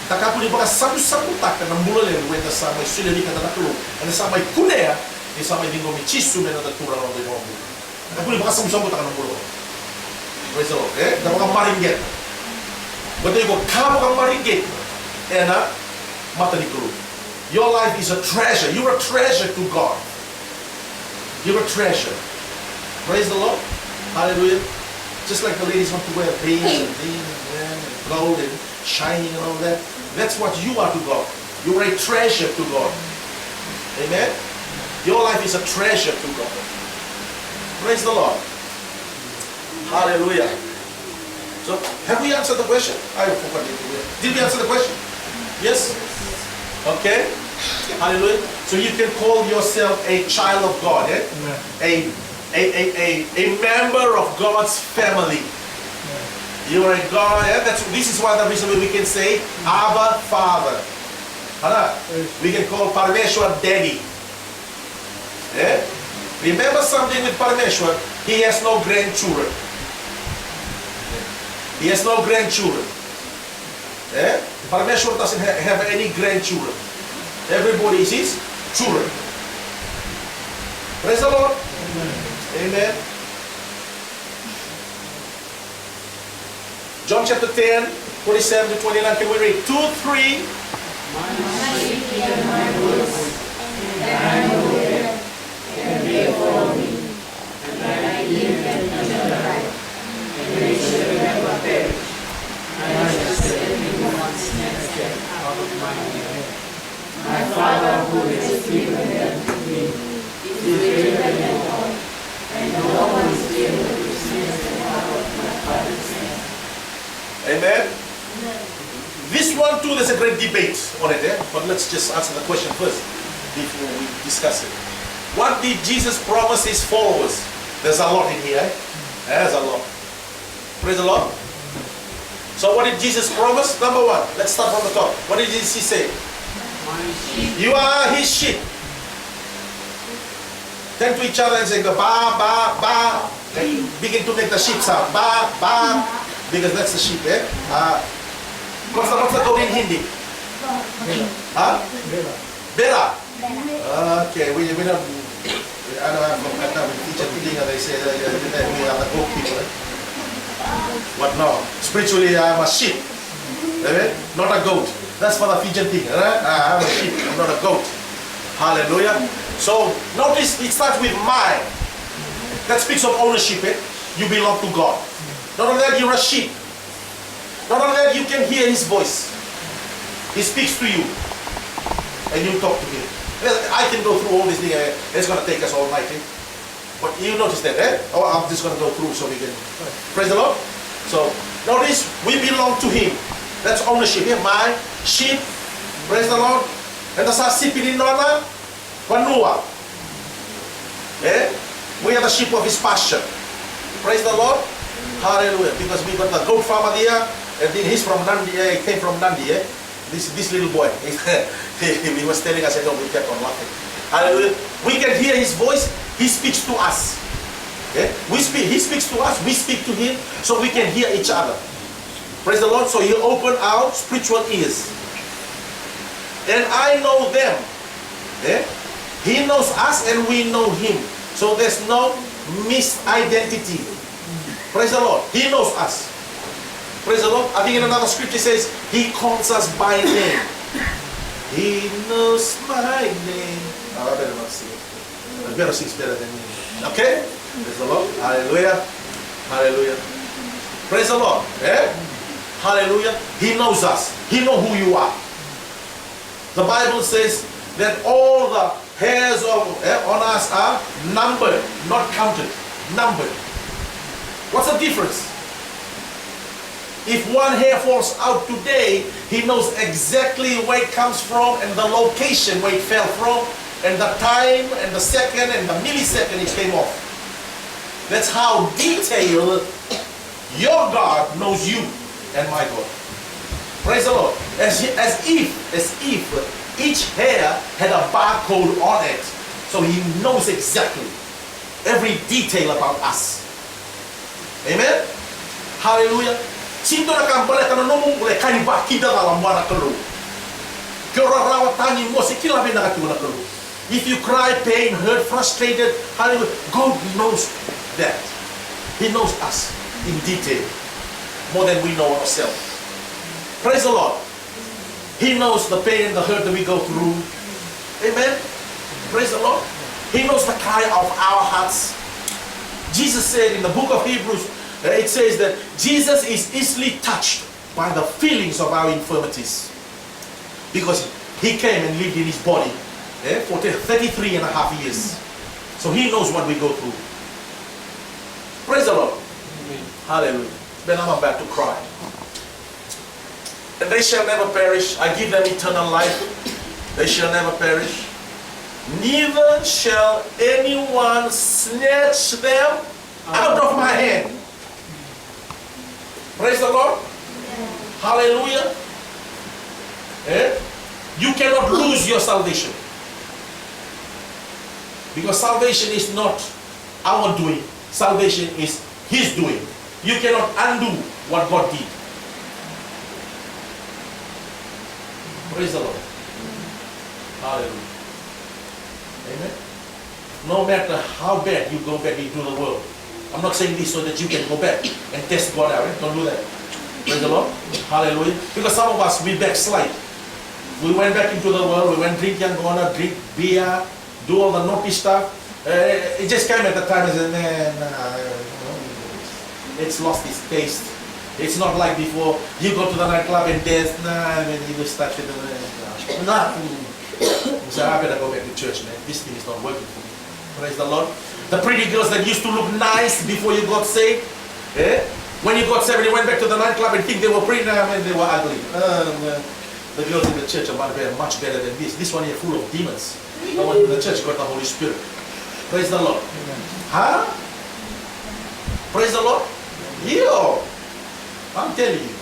Speaker 1: Takapuni baka sabu-sabu taka ng mula len when sa may sulili ka na natulog. And sa may kunea, sa may dingo may chisu na natura ng dingo mo. Takapuni baka sabu-sabu taka ng mula. Praise the Lord. Eh? Dapat ka maringgit. But you go kamo ka maringgit. And mata ni kuru. Your life is a treasure. You're a treasure to God. You're a treasure. Praise the Lord. Hallelujah. Just like the ladies want to wear rings and gold and shining and all that. That's what you are to God. You're a treasure to God. Amen. Your life is a treasure to God. Praise the Lord. Hallelujah. So, have we answered the question? I forgot. Did we answer the question? Yes? Okay. Hallelujah. So you can call yourself a child of God. Eh? A member of God's family. You are a God. Eh? This is one of the reasons we can say Abba Father. We can call Parameshwar Daddy. Eh? Remember something with Parameshwar, he has no grandchildren. He has no grandchildren. Eh? Parameshwar doesn't have any grandchildren. Everybody is his children. Praise the Lord. Amen. John chapter 10, 27 to 29. Can we read? 2, 3.
Speaker 2: My sheep hear my voice, and I know them, and they follow me, and I give them eternal life, and they shall never perish. I shall set them once next them out of my hand. My Father who has given them to me is greater than all, and no one is able to snatch them out of my Father's hand.
Speaker 1: Amen. This one too, there's a great debate on it, eh? But let's just answer the question first before we discuss it. What did Jesus promise his followers? There's a lot in here, eh? There's a lot. Praise the Lord. So what did Jesus promise? Number one, let's start from the top. What did he say? You are his sheep. Turn to each other and say, ba, ba, ba. And begin to make the sheep sound. Ba, ba. Because that's the sheep, eh? What's the code in Hindi? Huh? Bela. Okay, we don't. I don't have a teacher thing. They say we are the goat people. Eh? What no? Spiritually, I'm a sheep. Amen? Not a goat. That's for the Fijian thing. Right? I'm a sheep. I'm not a goat. Hallelujah. So notice it starts with my. That speaks of ownership. Eh? You belong to God. Not only that, you're a sheep. Not only that, you can hear his voice. He speaks to you. And you talk to him. I can go through all this thing. It's going to take us all night. Eh? But you notice that, eh? Oh, I'm just going to go through so we can. Praise the Lord. So, notice, we belong to him. That's ownership. Eh? My sheep. Praise the Lord. And that's our sheep in Nona. Panua. Eh? We are the sheep of his pasture. Praise the Lord. Hallelujah. Because we got the goat farmer there, and then he's from Nandi, he came from Nandi, eh? This little boy. He was telling us, we kept on laughing. Hallelujah. We can hear his voice, he speaks to us. Okay? He speaks to us, we speak to him, so we can hear each other. Praise the Lord. So he opened our spiritual ears. And I know them. Eh? He knows us and we know him. So there's no misidentity. Praise the Lord. He knows us. Praise the Lord. I think in another scripture says, he calls us by name. He knows my name. Oh, I better not sing it. I better sing better than me. Okay? Praise the Lord. Hallelujah. Hallelujah. Praise the Lord. Eh? Hallelujah. He knows us. He knows who you are. The Bible says that all the hairs on us are numbered, not counted. Numbered. What's the difference? If one hair falls out today, he knows exactly where it comes from and the location where it fell from and the time and the second and the millisecond it came off. That's how detailed your God knows you and my God. Praise the Lord. As if each hair had a barcode on it. So he knows exactly every detail about us. Amen? Hallelujah. Sinto na kambale kana nomu ule kaniba kida la mwana kalu. Kora rawa tani mo si kila benda kati wana kalu. If you cry, pain, hurt, frustrated, hallelujah, God knows that. He knows us in detail more than we know ourselves. Praise the Lord. He knows the pain and the hurt that we go through. Amen. Praise the Lord. He knows the cry of our hearts. Jesus said in the book of Hebrews, it says that Jesus is easily touched by the feelings of our infirmities. Because he came and lived in his body for 33 and a half years. So he knows what we go through. Praise the Lord. Amen. Hallelujah. Then I'm about to cry. And they shall never perish. I give them eternal life. They shall never perish. Neither shall anyone snatch them out of my hand. Praise the Lord. Hallelujah. You cannot lose your salvation. Because salvation is not our doing. Salvation is his doing. You cannot undo what God did. Praise the Lord. Hallelujah. Amen. No matter how bad you go back into the world. I'm not saying this so that you can go back and test God out. Don't do that. Praise the Lord. Hallelujah. Because some of us, we backslide. We went back into the world. We went drink Yangona, drink beer, do all the naughty stuff. It just came at the time and said, man, it's lost its taste. It's not like before. You go to the nightclub and dance. You just start with so I better go back to church, man. This thing is not working for me. Praise the Lord. The pretty girls that used to look nice before you got saved, when you got saved, you went back to the nightclub and think they were pretty, they were ugly. The girls in the church are much better than this. This one here full of demons. The one in the church got the Holy Spirit. Praise the Lord. Amen. Huh? Praise the Lord. Yo, I'm telling you.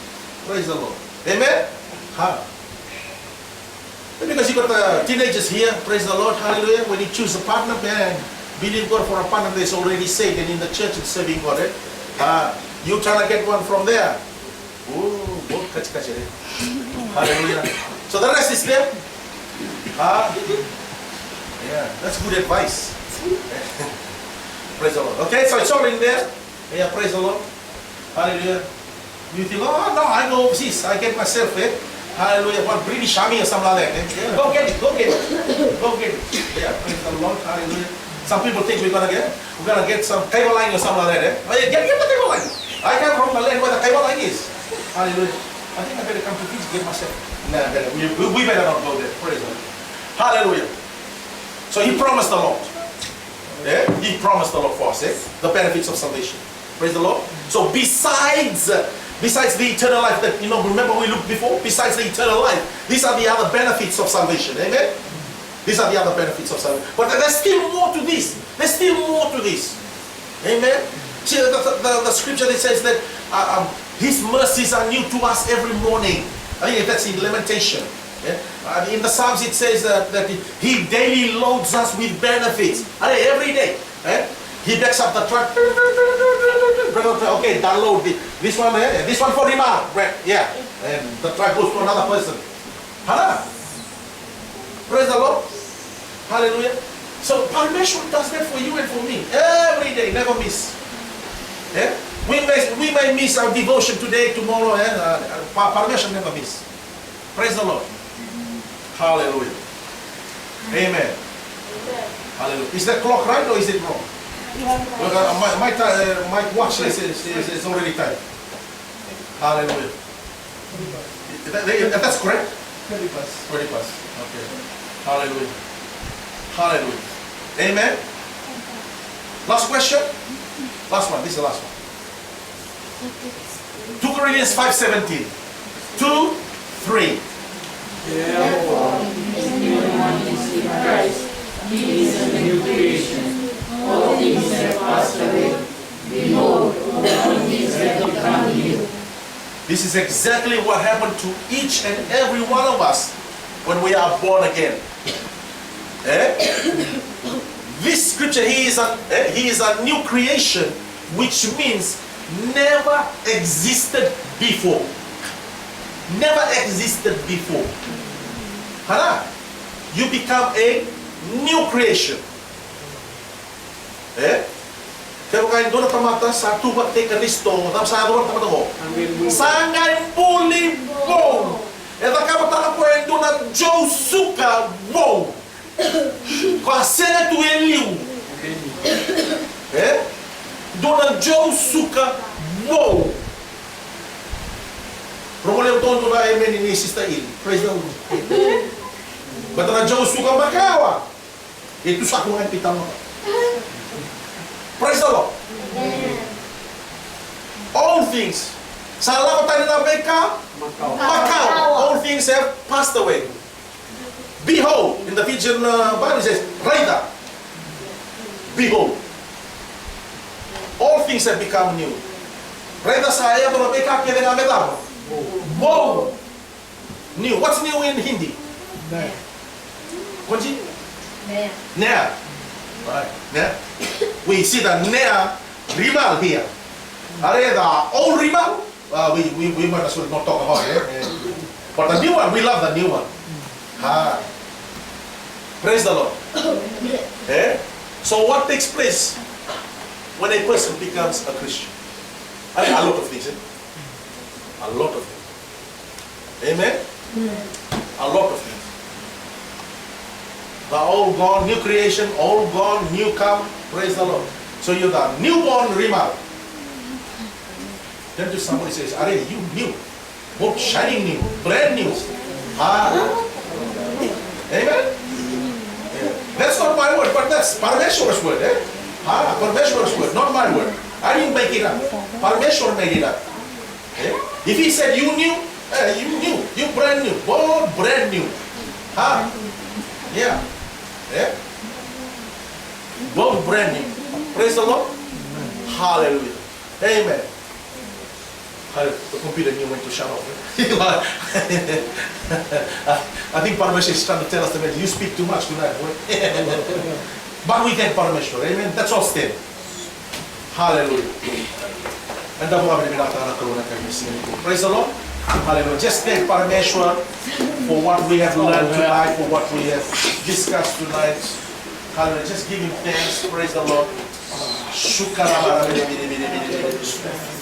Speaker 1: Praise the Lord. Amen. Huh? Because you got the teenagers here. Praise the Lord. Hallelujah. When you choose a partner, man, believe God for a partner that's already saved and in the church and serving God. You trying to get one from there. Ooh, hallelujah. So the rest is there. Yeah, that's good advice. Praise the Lord. Okay, so it's all in there. Yeah, praise the Lord. Hallelujah. You think, oh no, I go overseas. I get myself hallelujah, one British army or something like that. Yeah. Go get it, go get it. Go get it. Yeah, praise the Lord. Hallelujah. Some people think we're gonna get some cable line or something like that. Oh, yeah, get the cable line. I come from the land where the cable line is. Hallelujah. I think I better come to Fiji, get myself. Nah, we better not go there. Praise the Lord. Hallelujah. So he promised the Lord. Yeah? He promised the Lord for us, the benefits of salvation. Praise the Lord. So besides the eternal life that, remember we looked before? Besides the eternal life, these are the other benefits of salvation. Amen? These are the other benefits of salvation. But there's still more to this. There's still more to this. Amen? See, the scripture that says that his mercies are new to us every morning. I think that's in Lamentation. Yeah? In the Psalms it says that he daily loads us with benefits. Every day. He backs up the truck. Okay, download this one. This one for Rima. Yeah. And the truck goes to another person. Praise the Lord. Hallelujah. So Parameshwar does that for you and for me. Every day, never miss. Yeah? We may miss our devotion today, tomorrow. Parameshwar never miss. Praise the Lord. Hallelujah. Amen. Hallelujah. Is that clock right or is it wrong? My watch says it's already time. Hallelujah. That's correct? 20 past. 20 past. Okay. Hallelujah. Hallelujah. Amen. Last question? Last one. This is the last one. 2 Corinthians 5:17. 2, 3.
Speaker 2: Therefore, if anyone is in Christ, he is a new creation. All things have passed away.
Speaker 1: This is exactly what happened to each and every one of us when we are born again. This scripture, he is a new creation, which means never existed before. Never existed before. Hana, you become a new creation. Kaya kain doon na tamata sa tubat te kanisto, tam sa doon tamata ko. Sangay puli bo. Eta kamatala ko en doon na Joe Suka bo. Ko asena tu eliu. Doon na Joe Suka bo. Problema todo na amen ni Sister Il. Praise the Lord. Bata na Joe Suka makawa. Itu sa ko ang pitang. Praise the Lord. Amen. All things. Salah ko tayo na beka. Macau. All things have passed away. Behold, in the Fijian Bible it says, Raida. Behold. All things have become new. Raida saya to na beka kaya na metamo. Wow. New. What's new in Hindi?
Speaker 2: Naya.
Speaker 1: Kunji? Naya. Right. Naya. We see the Nea rimal here. Are the old rimal? We might as well not talk about it. But the new one, we love the new one. Praise the Lord. So what takes place when a person becomes a Christian? I mean, a lot of things. A lot of things. Amen? A lot of things. The old gone, new creation, old gone, new come. Praise the Lord. So you're the newborn Rimal. Then just somebody says, are you new? Both shining new, brand new. Amen? Yeah. That's not my word, but that's Parameshwar's word. Parameshwar's word, not my word. I didn't make it up. Parameshwar made it up. If he said you new, you new, you brand new, both brand new. Yeah. Both brand new. Praise the Lord. Hallelujah. Amen. The computer knew when to shut off. I think Parameshwar is trying to tell us that you speak too much tonight, boy. But we thank Parameshwar. Amen. That's all still. Hallelujah. And praise the Lord. Hallelujah. Just thank Parameshwar for what we have learned tonight, for what we have discussed tonight. Hallelujah. Just give him thanks. Praise the Lord.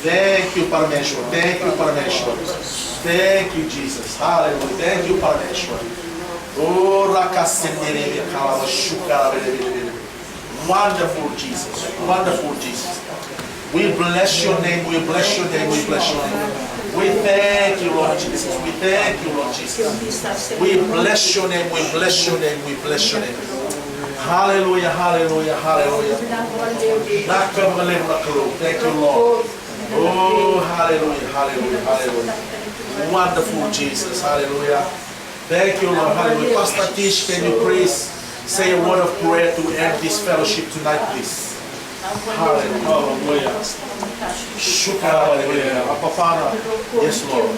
Speaker 1: Thank you, Parameshwar. Thank you, Parameshwar. Thank you, Jesus. Hallelujah. Thank you, Parameshwar. Wonderful Jesus. Wonderful Jesus. We bless your name. We bless your name. We bless your name. We thank you, Lord Jesus. We thank you, Lord Jesus. We bless your name. We bless your name. We bless your name. Hallelujah, hallelujah, hallelujah. Thank you, Lord. Oh, hallelujah, hallelujah, hallelujah. Wonderful Jesus, hallelujah. Thank you, Lord, hallelujah. Pastor Tish, can you please say a word of prayer to end this fellowship tonight, please? Hallelujah. Hallelujah. Abba Father, yes, Lord.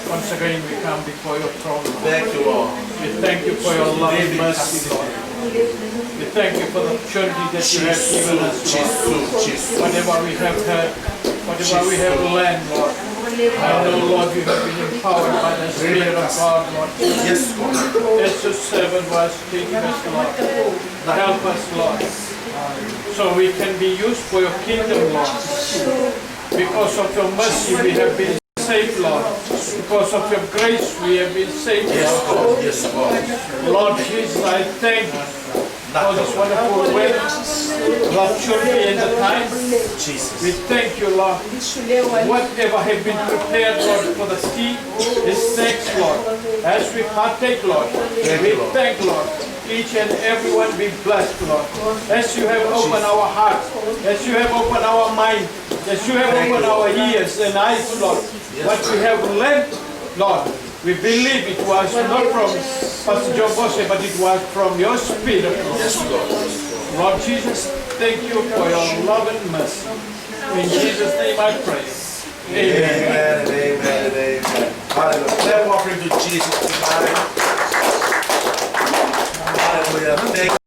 Speaker 2: Once again we come before your throne.
Speaker 1: Thank you, Lord.
Speaker 2: We thank you for your love and mercy, Lord. We thank you for the opportunity that you have given us, Lord. Whatever we have heard, whatever we have learned, Lord. I know, Lord, you have been empowered by the Spirit of God, Lord.
Speaker 1: Yes, Lord.
Speaker 2: As your servant was teaching us, Lord. Help us, Lord. So we can be used for your kingdom, Lord. Because of your mercy we have been saved, Lord. Because of your grace we have been saved, Lord.
Speaker 1: Yes, Lord.
Speaker 2: Lord Jesus, I thank you for this wonderful way of opportunity and the time.
Speaker 1: Jesus.
Speaker 2: We thank you, Lord. Whatever have been prepared, Lord, for the tea is thanks, Lord. As we partake, Lord, we thank, Lord. Each and everyone be blessed, Lord. As you have opened our hearts, as you have opened our mind, as you have opened our ears and eyes, Lord. What we have learned, Lord, we believe it was not from Pastor John Boshe, but it was from your Spirit, Lord. Lord Jesus, thank you for your love and mercy. In Jesus' name I pray.
Speaker 1: Amen and amen and amen. Hallelujah. Clap offering to Jesus tonight. Hallelujah. Thank